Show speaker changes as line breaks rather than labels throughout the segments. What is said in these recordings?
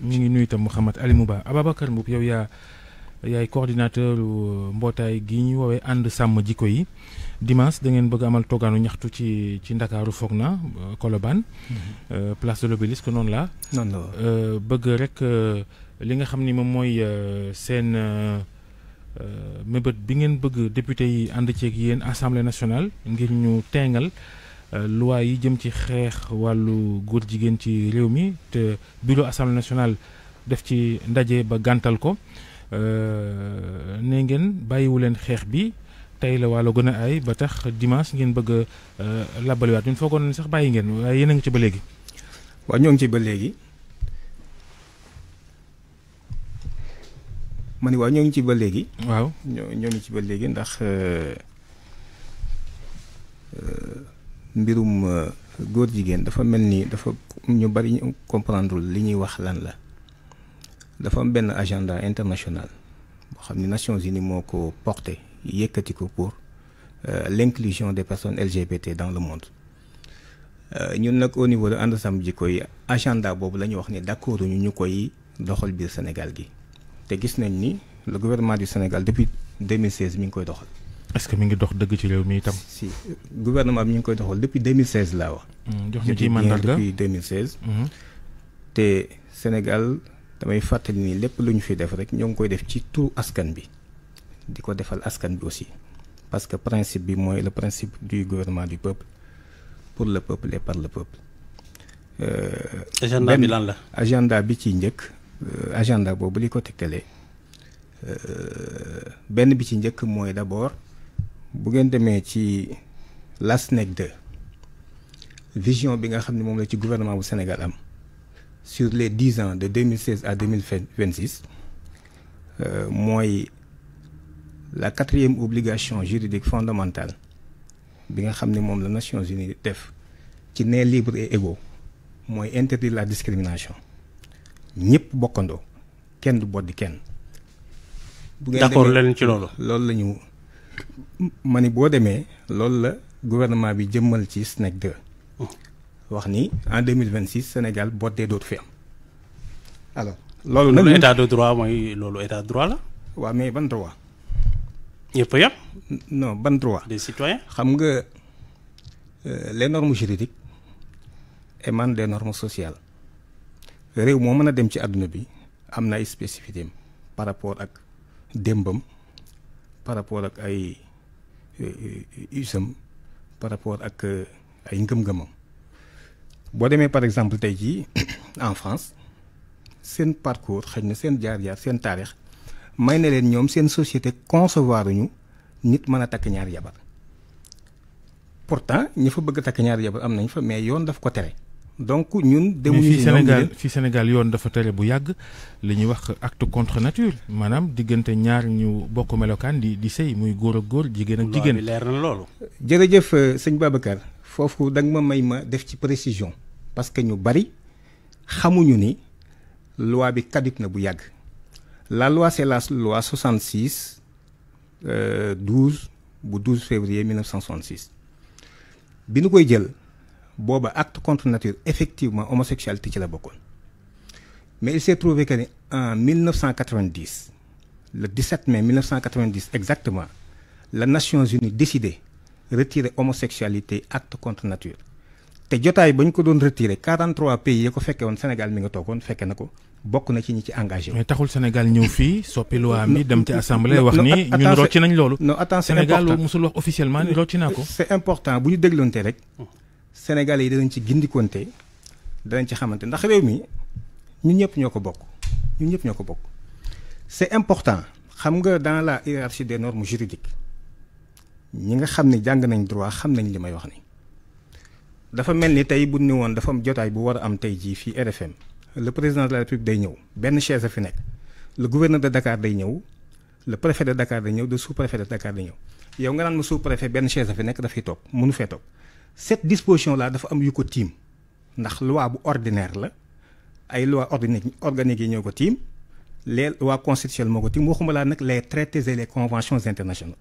ñu ngi nuyu itam Mouhamed Ali Mouba Ababacar Mboup yow yaay coordinateur mbootaay gi ñu woowee ànd sàmm jikko yi dimanche da ngeen bëgg amal toogaanu ñaxtu ci Ndakaaru foog na Colobane place de l'Obélisque noonu la bëgg rek li nga xam ni moom mooy seen mébét bi ngeen bëgg député yi ànd ceeg yéen assemblée nationale ngir ñu teengal loi yi jëm ci xeex wàllu góor jigéen ci réew mi te bureau assemblée nationale def ci ndaje ba gàntal ko ne ngeen bàyyiwu leen xeex bi tey la wàllu gën a ay ba tax dimanche ngeen bëgg a labaliwaat ñun foogoon ne sax bàyyi ngeen waaye yéen a ngi ci ba léegi.
waaw ñoo ngi ci ba léegi ma ni waaw ñoo ngi ci ba léegi.
waaw
ñoo ngi ci ba léegi ndax mbirum góor jigéen dafa mel ni dafa ñu bari ñu comprendre li ñuy wax lan la. dafa am benn agenda international boo xam ni Nations Unies moo ko porté yëkkati ko pour l'inclusion des personnes LGBT dans le monde ñun nag au niveau de ànd sàmm jikko yi agenda boobu la ñu wax ni d'accord ñu koy doxal biir Sénégal gi te gis nañ ni le gouvernement du Sénégal depuis 2016 mi ngi koy doxal.
est-ce que mi ngi dox dëgg ci réew mi itam.
si gouvernement bi ñu ngi koy doxal depuis 2016 laa wax.
jox ñu ci mandarga
depuis 2016. te Sénégal. damay fàttali ni lépp lu ñu fi def rek ñoo ngi koy def ci turu askan bi di ko defal askan bi aussi parce que principe bi mooy le principe du gouvernement du peuple pour le peuple et par le peuple.
agenda bi lan la.
agenda bi ci njëkk agenda boobu li ko tegtalee benn bi ci njëkk mooy d'abord bu ngeen demee ci LASNEC 2 vision bi nga xam ne moom la ci gouvernement bu Sénégal am. sur les 10 ans de 2016 à 2026 mooy la 4e obligation juridique fondamentale bi nga xam ne moom la Nations Unies def ci nés libres et égaux mooy interdire la discrimination ñëpp bokkandoo kenn du boddi kenn. bu ngeen
d'accord leen ci loolu.
loolu la ñu ma ni boo demee loolu la gouvernement bi jëmmal ci SNEC 2. wax ni en 2026 Sénégal boddee dootu fi am alors. loolu nag
état de droit mooy loolu état de droit la.
waaw mais ban droit.
ñëpp a yem.
non ban droit.
des citoyens.
xam nga les normes juridiques émanent des normes sociales réew moo mën a dem ci àdduna bi am na ay spécificités par rapport ak démbam par rapport ak ay usam par rapport ak ay ngëm-ngëmam. boo demee par exemple tey jii en France seen parcours xëy na seen jaar-jaar seen taarix may na leen ñoom seen société concevoir ñu nit mën a takk ñaari jabar pourtant ñi fa bëgg a takk ñaari jabar am nañ fa mais yoon daf ko tere. donc ñun demuñu
fii Sénégal yoon dafa tere bu yàgg li ñuy wax acte contre nature maanaam diggante ñaar ñu bokk melokaan di sëy muy góor ak góor jigéen ak jigéen.
leer na loolu.
jërëjëf sëñ Babacar. foofu da nga ma may ma def ci précision parce que ñu bari xamuñu ni loi bi caduc na bu yàgg la loi c'est la loi 66 12 bu 12 février 1966 bi nu koy jël booba acte contre nature effectivement homosexualité ci la bokkoon mais il s'est trouvé que ni en 1990 le 17 mai 1990 exactement la Nations Unies décidé retirer homosexualité acte contre nature te jotaay ba ñu ko doon retirer 43 pays ya ko fekkee woon Sénégal mi nga toogoon fekke na ko bokk na ci ñi ci engagé.
mais taxul Sénégal ñëw fii soppi loi mi dem ci assemblée wax ni ñun rocci nañ loolu.
non attends c'est
Sénégal
important
musul wax officiellement ni rocci naa ko.
c'est important bu ñu dégloonte rek Sénégalais yi danañ ci gindikonte danañ ci xamante ndax réew mi ñun ñëpp ñoo ko bokk ñun ñëpp ñoo ko bokk. c'est important xam nga dans la hiérarchie des normes juridiques. ñi nga xam ne jàng nañ droit xam nañ li may wax ni dafa mel ni tey bu ni woon dafa am jotaay bu war a am tey jii fii RFM le président de la République day ñëw benn chaise a fi nekk le gouverneur de Dakar day ñëw le préfet de Dakar day ñëw le sous-préfet de Dakar day ñëw yow nga naan ma sous-préfet benn chaise a fi nekk dafay toog mënu fee toog cette disposition là dafa am yu ko tiim ndax loi bu ordinaire la ay loi organique yi ñoo ko tiim les lois constitutionnelles moo ko tiim waxuma laa nag les traités et les conventions internationales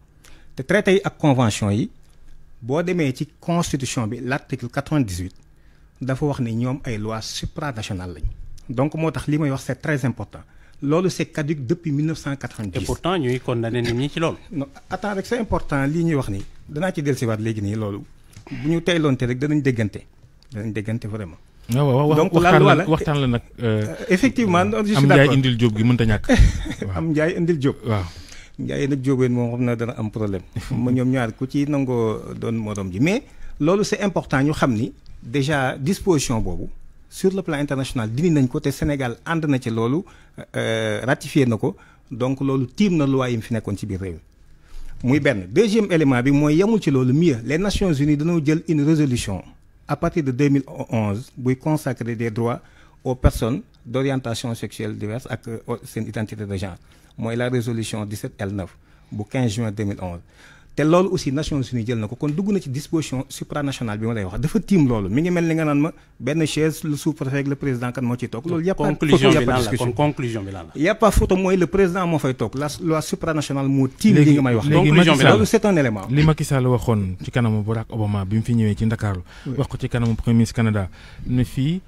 te traités yi ak convention yi boo demee ci constitution bi l'article 98 dafa wax ni ñoom ay lois supranationales lañ donc moo tax li may wax c'est très important loolu c'est caduc depuis 1990.
et pourtant ñuy condamné nit ñi ci loolu.
non attends rek c'est important lii ñuy wax nii danaa ci dellusiwaat léegi nii loolu bu ñu teyloonte rek danañ déggante vraiment.
waaw
donc la loi la
waxtaan la nag.
effectivement je suis
am
d'accord
njaay indil jóob gi mënta ñàkk.
am njaay indil jóob.
waaw
njaay nag jóobeen moom xam na dana am problème. ma ñoom ñaar ku ci nangoo doon morom ji mais loolu c'est important ñu xam ni déjà disposition boobu sur le plan international dindi nañ ko te Sénégal ànd na ci loolu ratifié na ko donc loolu tiim na loi yi mu fi nekkoon ci biir réew mi muy benn. deuxième élément bi mooy yemul ci loolu mieux les Nations Unies dañoo jël une résolution à partir de 2011 buy consacrer des droits aux personnes d'orientation sexuelle diverse ak seen identité de genre mooy la résolution 17L9 bu 15 juin 2011 te loolu aussi Nations Unies jël na ko kon dugg na ci disposition supranationale bi ma lay wax dafa tiim loolu mi ngi mel ni nga naan ma benn chaise le sous-préfet ak le président kan moo ciy toog loolu y a pas
conclusion
photo,
bi
y a pas
lan la
discussion.
kon conclusion bi lan la.
Y a pas photo mooy le président moo fay toog la loi supranationale moo tiim li nga may wax
léegi
conclusion
Macky
bi
Sall
loolu c'est un élément
li Macky Sall waxoon ci kanamu Barack Obama bi mu fi ñëwee ci Ndakaaru wax ko ci kanamu Premier ministre Canada ne fii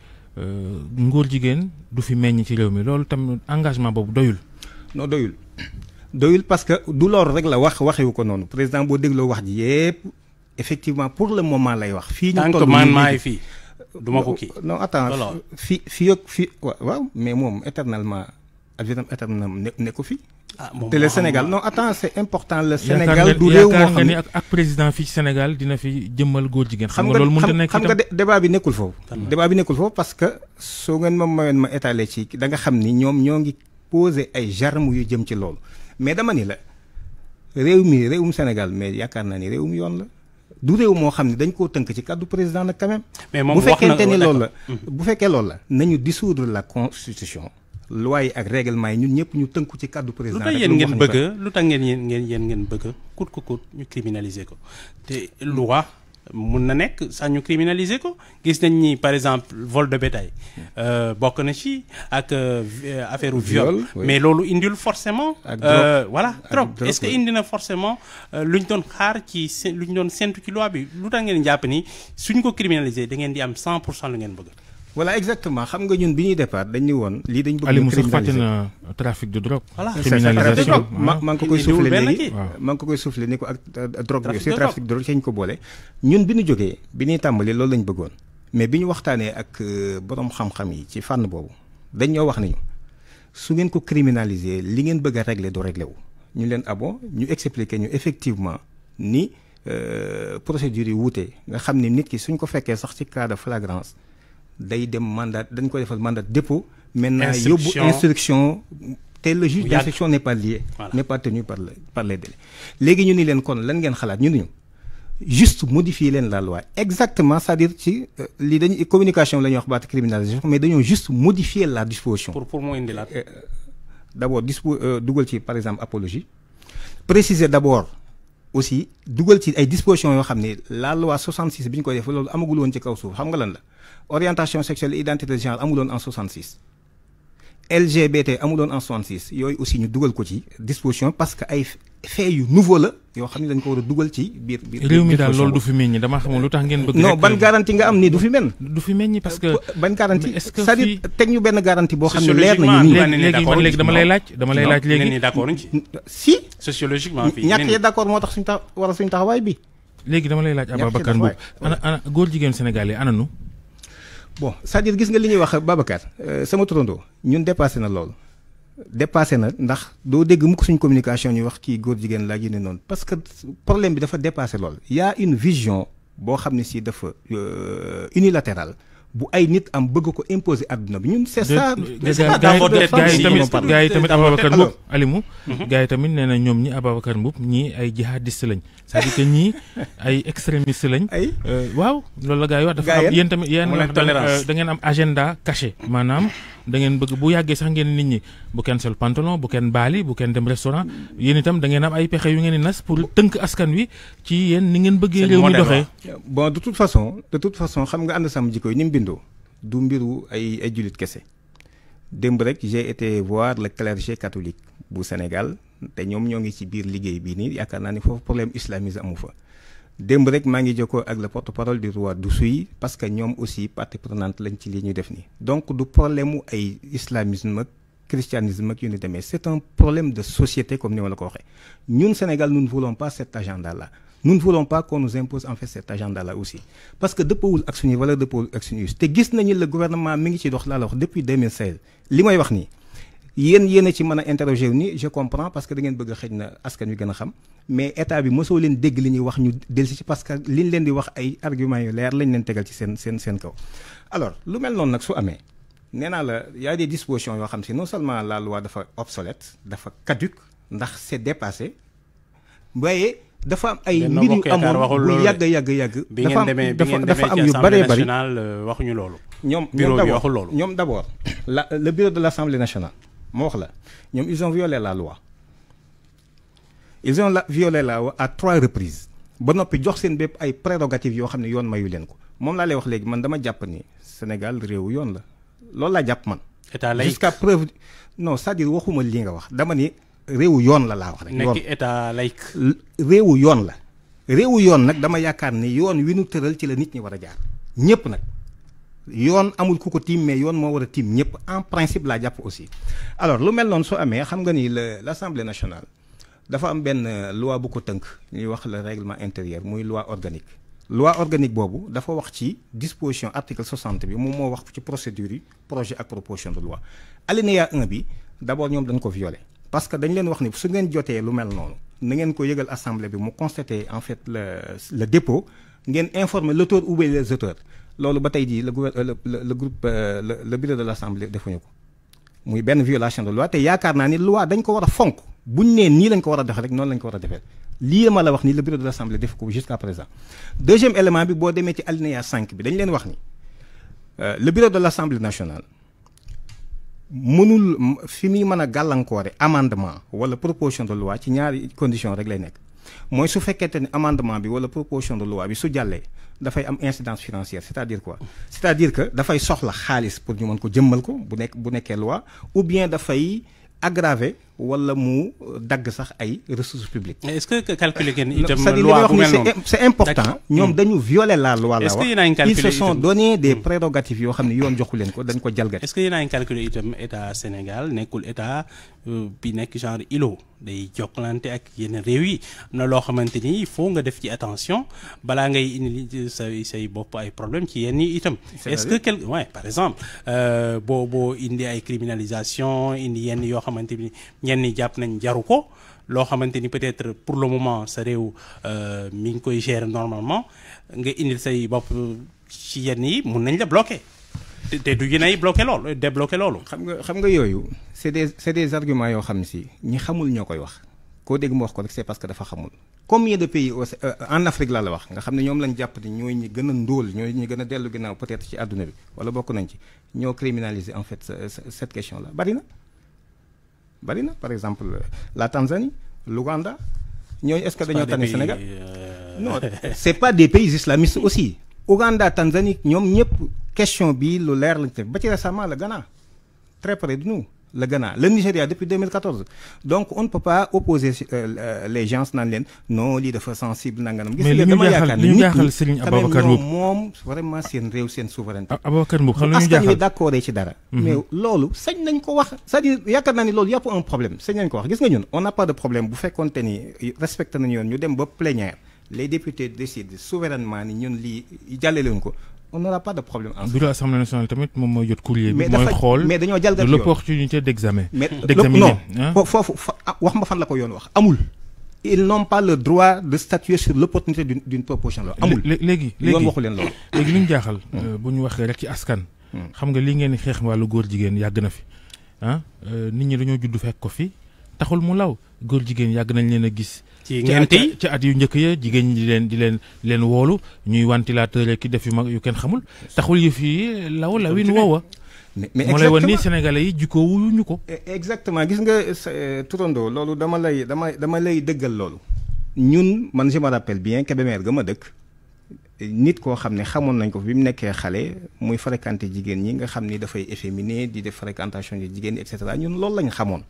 ngóor jigéen du fi meññ ci réew mi loolu tam engagement boobu doyul.
non doyul parce que du loolu rek la waxewu ko noonu président boo dégloo wax ji yépp effectivement pour le moment lay wax. fii ñu
tant
toll
que man
nii
maay fii du ma ko kii.
non attends
Alors.
fii ak fii waaw mais moom éternellement ad vitam aeternam ne ko fii.
ah moom
te le
moo xam
Sénégal
ma-
non attends c'est important le Sénégal du réew moo
yaakaar nga
xam
ni
ne
ak président fii ci Sénégal dina fi jëmmal góor jigéen.
xam
xam
nga
nga loolu mënut a nekk
xam nga
itam
débat bi nekkul foofu.
Kan la.
débat bi nekkul foofu parce que soo ngeen ma mayoon ma étaler ci da nga xam ni ñoom ñoo ngi poser ay germes yu jëm ci loolu mais dama ni la réewum Sénégal mais yaakaar naa ni réewum yoon la du réew moo xam ne dañ koo tënk ci kàddu président nag quand même.
mais moom
bu
wax na
fekkente ni loolu la
d'accord.
bu fekkee loolu la nañu dissoudre la constitution loi yi ak règlement yi ñun ñëpp ñu tënku ci kàddu
lu
président
tax
rek
yéen
lu mu
ngeen
wax ñu
bëgg lu tax ngeen bëgg kut ko kut ñu criminaliser ko te loi mun na nekk sax ñu criminaliser ko gis nañ ni par exemple vol de bétail bokk na ci ak affaire u viol
Viol, oui.
mais loolu indil forcément
Ak drogue.
voilà
Ak
drogue
drogue,
est-ce que
oui.
indi na forcément lu ñu doon xaar ci lu ñu doon séntu ci loi bi lu tax ngeen jàpp ni suñ ko criminaliser da ngeen di am 100% lu ngeen bëgg.
voilà exactement xam nga ñun bi ñuy départ dañ ni woon lii dañ bëgg
Aliou
ñu
Moussa fàtte
criminaliser
na trafic de drogue.
Voilà.
criminalisation
maa ngi ko koy
Indiwul
soufflé
benn
léegi
kii.
waaw.
maa ngi ko koy soufflé ni ko ak drogue bi
Trafic
aussi
de
trafic de drogue ci ñu ko boole ñun bi ñu jógee bi ñuy tàmbali loolu lañ bëggoon mais bi ñu waxtaanee ak borom xam-xam yi ci fànn boobu dañ ñoo wax nañu su ngeen ko criminaliser li ngeen bëgg a régler du régler wu ñu leen abo ñu expliquer ñu effectivement ni procédures yi wuute nga xam ni nit ki suñ ko fekkee sax ci cas de flagrance day dem mandat dañ ko defal mandat dépôt maintenant yóbbu instruction te le juge d'instruction n'est pas lié
Voilà.
n'est pas tenu par les délais léegi ñu ni leen kon lan ngeen xalaat ñu ni ñu juste modifier leen la loi exactement c'est-à-dire ci lii dañuy communication la ñuy wax baat criminalisation mais dañoo juste modifier la disposition
pour mu indi la.
d'abord dugal ci par exemple apologie préciser d'abord aussi dugal ci ay dispositions yoo xam ne la loi 66 bi ñu koy def loolu amagul woon ci kaw suuf xam nga lan la orientation sexuelle et identité de genre amuloon en 66 LGBT amuloon en 66 yooyu aussi ñu dugal ko ci disposition parce que ay faits yu nouveau la yoo xam ne dañ ko war a dugal ci biir
réew mi daal loolu du fi meññ dama xamul lu tax ngeen bëgg.
non
rek
ban garantie nga am ni du fi mel.
du fi meññ parce que.
ban garantie
mais est-ce que
c'est-à-dire
fii-
teg ñu benn garantie boo xam ne leer
Sociologiquement,
nañu
nee
nii.
nañ d'accord.
léegi dama lay laaj
nee
léegi.
ni d'accord ci
si
sociologiquement fii
ñàkk
nee
yee d'accord moo tax suñu war a suñu taxawaay bi.
léegi dama lay laaj Ababacar Mboup ana góor jigéen Sénégal yi ana nu.
bon c'est-à-dire gis nga li ñuy wax Babacar sama turandoo ñun dépassé na loolu dépassé na ndax doo dégg mukk suñ communication ñu wax kii góor jigéen laa ne noonu parce que problème bi dafa dépassé loolu. y a une vision boo xam ne si dafa unilatérale bu ay nit am bëgg ko imposer àdduna bi ñun c'est ça.
gars yi tamit Ababacar Mboup Alimu
Mhm.
gars yi tamit nee na ñoom ñi Ababacar Mboup ñii ay jihadiste lañ c'est-à-dire que ñii ay extrémiste lañ.
ay
waaw loolu la gars yi wax dafa am yéen tamit yéen wax da ngeen am agenda caché maanaam da ngeen bëgg bu yàggee sax ngeen nit ñi bu kenn sol pantalon bu kenn baali bu kenn dem restaurant yéen itam da ngeen am ay pexe yu ngeen di nas pour tënk askan wi ci yéen ni ngeen bëggee réew mi doxee.
bon de toute façon xam nga ànd sama jikko yi ni mu bindoo du mbiru ay jullit kese démb rek j'ai été voir le clergé catholique bu Sénégal te ñoom ñoo ngi ci biir liggéey bii nii yaakaar naa ni foofu problème islamisme amu fa démb rek maa ngi jokkoo ak le porte-parole du roi d'Oussouye parce que ñoom aussi partie prenante lañ ci li ñuy def nii. donc du problème mu ay islamisme ak christianisme ak yu ni demee c'est un problème de société comme ni ma la ko waxee ñun Sénégal nous ne voulons pas cet agenda là. nous ne voulons pas qu'on nous impose en fait cet agenda là aussi parce que dëppawul ak suñuy valeur dëppawul ak suñuy te gis nañu le gouvernement mi ngi ci dox laa la wax depuis 2016 li may wax nii yéen a ci mën a interroger wu ni je comprends parce que da ngeen bëgg a xëj na askan wi gën a xam mais état bi mosoo leen dégg li ñuy wax ñu dellusi ci parce que liñ leen di wax ay arguments yu leer lañ leen tegal ci seen kaw. alors lu mel noonu nag su amee nee naa la y a des dispositions yoo xam si non seulement la loi dafa obsolète dafa caduque ndax c'est dépassé waaye dafa am ay mbir yu amoon bu yàgg. dafa am yu bëree bëri
waxuñu loolu.
ñoom d'abord le bureau de l'Assemblée nationale moo wax la ñoom ils ont violé la loi violé la loi à 3 reprises ba noppi jox seen bépp ay prérogatives yoo xam ne yoon mayu leen ko moom laa lay wax léegi man dama jàpp ni Sénégal réewu yoon la loolu laa jàpp man.
état laïque
jusqu'à preuve non c'est-à-dire waxuma li nga wax dama ni réewu yoon la laa wax rek.
nekk état laïque.
réewu yoon la réewu yoon nag dama yaakaar ni yoon wi nu tëral ci la nit ñi war a jaar ñëpp nag. yoon amul ku ko tiim mais yoon moo war a tiim ñëpp en principe laa jàpp aussi alors lu mel noonu soo amee xam nga ni l'Assemblée nationale dafa am benn loi bu ko tënk ñuy wax le règlement intérieur muy loi organique boobu dafa wax ci disposition article 60 bi moom moo wax ci procédure yi projet ak proposition de loi alinéa 1 bi d'abord ñoom dañ ko violer parce que dañ leen wax ni su ngeen jotee lu mel noonu na ngeen ko yëgal assemblée bi mu constater en fait le dépôt ngeen informer l'auteur ou bien les auteurs loolu ba tey jii le groupe le bureau de l'Assemblée defuñu ko muy benn violation de loi te yaakaar naa ni loi dañ ko war a fonk buñ nee nii lañ ko war a defee rek noonu lañ ko war a defee lii ma la wax ni le bureau de l'Assemblée def ko jusqu'à présent. deuxième élément bi boo demee ci alinéa 5 bi dañ leen wax ni le bureau de l'Assemblée nationale mënul fi muy mën a gàllankoore amendement wala proposition de loi ci ñaari condition rek lay nekk mooy su fekkente ni amendement bi wala proposition de loi bi su jàllee dafay am incidence financière c'est-à-dire quoi c'est-à-dire que dafay soxla xaalis pour ñu mën ko jëmmal ko bu nekkee loi ou bien dafay aggraver wala mu dagg sax ay ressources publiques.
est-ce que calculer ngeen itam
loi bu mel noonu c'est important. ñoom dañu violer la loi la wax ils se sont donné des prérogatives yoo xam ne yoon joxu leen ko dañ ko jalgati.
est-ce que yéen a ngi calculer itam état Sénégal nekkul état bi nekk genre îlot day jokkalante ak yenn réew yi am na loo xamante ni il faut nga def ci attention balaa ngay indi say bopp ay problème ci yenn yi itam. est-ce que par exemple boo indi ay criminalisation indi yenn yoo xamante ni ñenn ñi jàpp nañ jaru ko loo xamante ni peut-être pour le moment sa réew mi ngi koy gérer normalement nga indil say bopp ci yenn yi mun nañ la bloquer te du yéen ay bloquer loolu débloquer loolu.
xam nga yooyu c'est des arguments yoo xam ne si ñi xamul ñoo koy wax koo dégg mu wax ko rek c'est parce que dafa xamul. combien de pays en Afrique laa la wax nga xam ne ñoom lañ jàpp ni ñooy ñi gën a ndóol ñooy ñi gën a dellu ginnaaw peut-être ci àdduna bi wala bokk nañ ci ñoo criminaliser en fait cette question là bari na par exemple la Tanzanie l'Ouganda ñooñu est-ce que dañoo tane Sénégal non c'est pas des pays islamistes aussi Ouganda Tanzanie ñoom ñëpp question bi lu leer lañ def ba ci récemment le Ghana très près de nous le Ghana le Nigeria depuis 2014 donc on ne peut pas opposer les gens naan leen non lii dafa sensible nanganam gis nga dama yaakaar ni
jaaxal Serigne Ababacar Mboup
moom vraiment seen réew seen souveraineté
Ababacar Mboup xam
askan wi d'accord ci dara mais loolu sañ nañ ko wax c'est-à-dire yaakaar naa ni loolu yàpp un problème sañ nañ ko wax gis nga ñun on n'a pas de problème bu fekkoonte ni respecté nañu yoon ñu dem ba plénière les députés décident souverainement ni ñun lii jàlle leen ko on n'aura pas de problème en
bureau Assemblée nationale tamit moom mooy jot courrier bi mooy xool
mais dañoo jalgati yoon
l'opportunité d'examiner
non foofu wax ma fan la ko yoon wax amul ils n'ont pas le droit de statuer sur l'opportunité d'une proposition la amul
léegi
yoon waxu leen loolu
léegi li ñu jaaxal bu ñu waxee rek ci askan xam nga li ngeen xeex wàllu góor jigéen yàgg na fi nit ñi dañoo judd fekk ko fi taxul mu law góor jigéen yàgg nañ leen a gis
ci
at yu njëkk ya jigéen ñi di leen woolu ñuy ventilateur ki def yu mag yu kenn xamul taxul yëf yi lawin woowa
mais
moo lay wan ni sénégalais yi jikkoo wuñu ko
exactement gis nga turandoo loolu dama lay dëggal loolu ñun man je me rappelle bien Kébémer ga ma dëkk nit koo xam ne xamoon nañ ko bi mu nekkee xale muy fréquenter jigéen ñi nga xam ni dafay efféminé di def fréquentation yi jigéen ñi et cetera ñun loolu lañ xamoon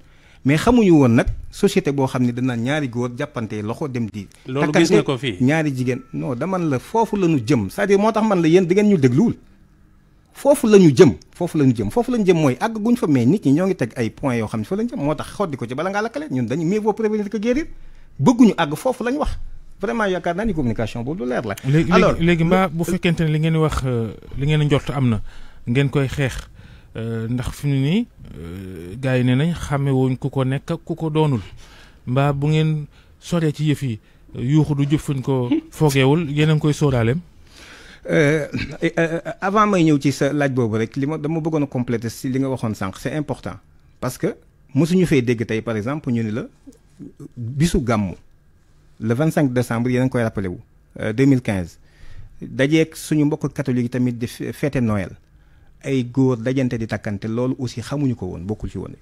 mais xamuñu woon nag société boo xam ne dana ñaari góor jàppante loxo dem di.
loolu gis nga ko fii
ñaari jigéen non daman la foofu la ñu jëm c'est-à-dire moo tax man la yéen di ngeen ñu dégluwul foofu la ñu jëm foofu la ñu jëm mooy àgg guñ fa mais nit ñi ñoo ngi teg ay points yoo xam ne fa la ñu jëm moo tax xoddi ko ci bala ngaa lakkale ñun dañu mieux vaut prévenir que guérir bëgguñu àgg foofu la ñu wax vraiment yaakaar naa ni communication boobu lu leer la.
alors léegi mbaa bu fekkente ne li ngeen di wax li ngeen di njort am na ngeen koy xeex ndax fi mu ne nii gars yi nee nañ xàmme wuñ ku ko nekk ku ko doonul mbaa bu ngeen soree ci yëf yi yuuxu du jëf fuñ ko foogeewul yéen a ngi koy sóoraaleem.
avant may ñëw ci sa laaj boobu rek li ma dama bëggoon a compléter si li nga waxoon sànq c'est important parce que mosuñu fee dégg tey par exemple ñu ni la bisu gàmmu le 25 décembre yéen a ngi koy rappelé wu 2015 dajeeg suñu mbokk catholique yi tamit di fête Noël ay góor dajante di takkante loolu aussi xamuñu ko woon bokkul ci woon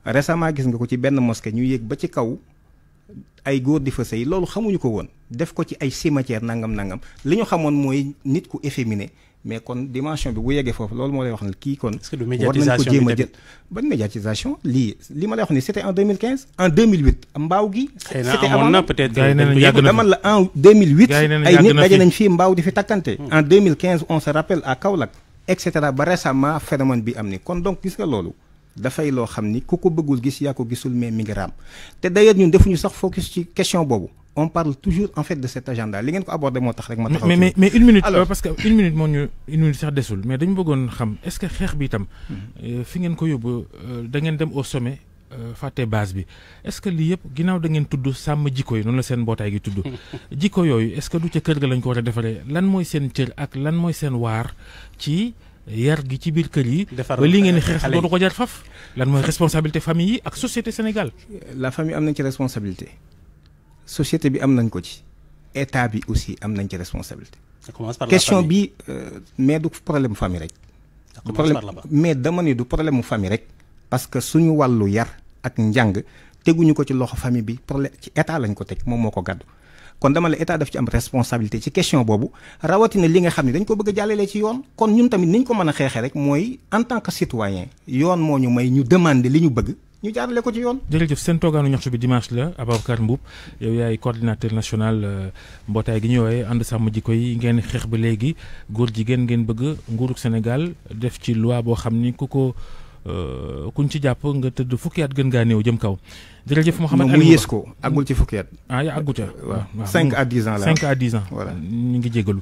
récemment gis nga ko ci benn mosquée ñu yéeg ba ci kaw ay góor di fa sëy loolu xamuñu ko woon def ko ci ay cimetière nangam li ñu xamoon mooy nit ku efféminé mais kon dimension bi bu yeggee foofu loolu moo lay wax ne kii kon.
est-ce que du
war nañ ko jéem a jël ban médiatisation li ma lay wax ni c'était en 2015 en 2008 mbaaw gi.
xëy na amoon na peut-être
dama la en 2008. ay nit daje nañ fii mbaaw di fi takkante. en 2015 on se rappelle à Kaolack et cetera ba récemment phénomène bi am ni kon donc gis nga loolu. dafay loo xam ni ku ko bëggul gis yaa ko gisul mais mi ngi raam te d'ailleurs ñun defuñu sax focus ci question boobu on parle toujours en fait de cet agenda li ngeen ko abordé moo tax rek ma taxaw
mais une minute parce que une minute moo ñu une minute sax desul mais dañu bëggoon xam est-ce que xeex bi itam fi ngeen ko yóbbu da ngeen dem au sommet fàtte base bi est-ce que lii yëpp ginnaaw da ngeen tudd sàmm jikko yi noonu la seen mbootaay gi tudd jikko yooyu est-ce que du ca kër ga lañ ko war a defaree lan mooy seen cër ak lan mooy seen waar ci yar gi ci biir kër yi ba li ngeen di xeex dootu ko jar faf lan mooy responsabilité famille yi ak société Sénégal.
la famille am nañ ci responsabilité société bi am nañ ko ci état bi aussi am nañ ci responsabilité. question bi mais du problème famille rek. du problème mais dama ne du problème mu famille rek. parce que suñu wàllu yar ak njàng teguñu ko ci loxo famille bi problème ci état lañ ko teg moom moo ko gàddu. kon dama la état daf ci am responsabilité ci question boobu rawatina li nga xam ne dañ ko bëgg a jàllalee ci yoon kon ñun tamit ni ñu ko mën a xeexee rek mooy en tant que citoyen yoon moo ñu may ñu demander li ñu bëgg ñu jaarale ko ci yoon.
jërëjëf seen toogaanu ñaxtu bi dimanche la Ababacar Mboup yow yaay coordinateur national mbootaay gi ñu woowee ànd sàmm jikko yi ngeen xeex ba léegi góor jigéen ngeen bëgg nguurug Sénégal def ci loi boo xam ni ku ko kuñ ci jàpp nga tëdd fukki at gën ngaa néew jëm kaw. jërëjëf Mouhamed Aliou
mu yées ko àggul ci fukki at.
yaa àggu ca.
waaw 5 à 10 ans la
5 à 10 ans.
voilà
ñu ngi jégalu.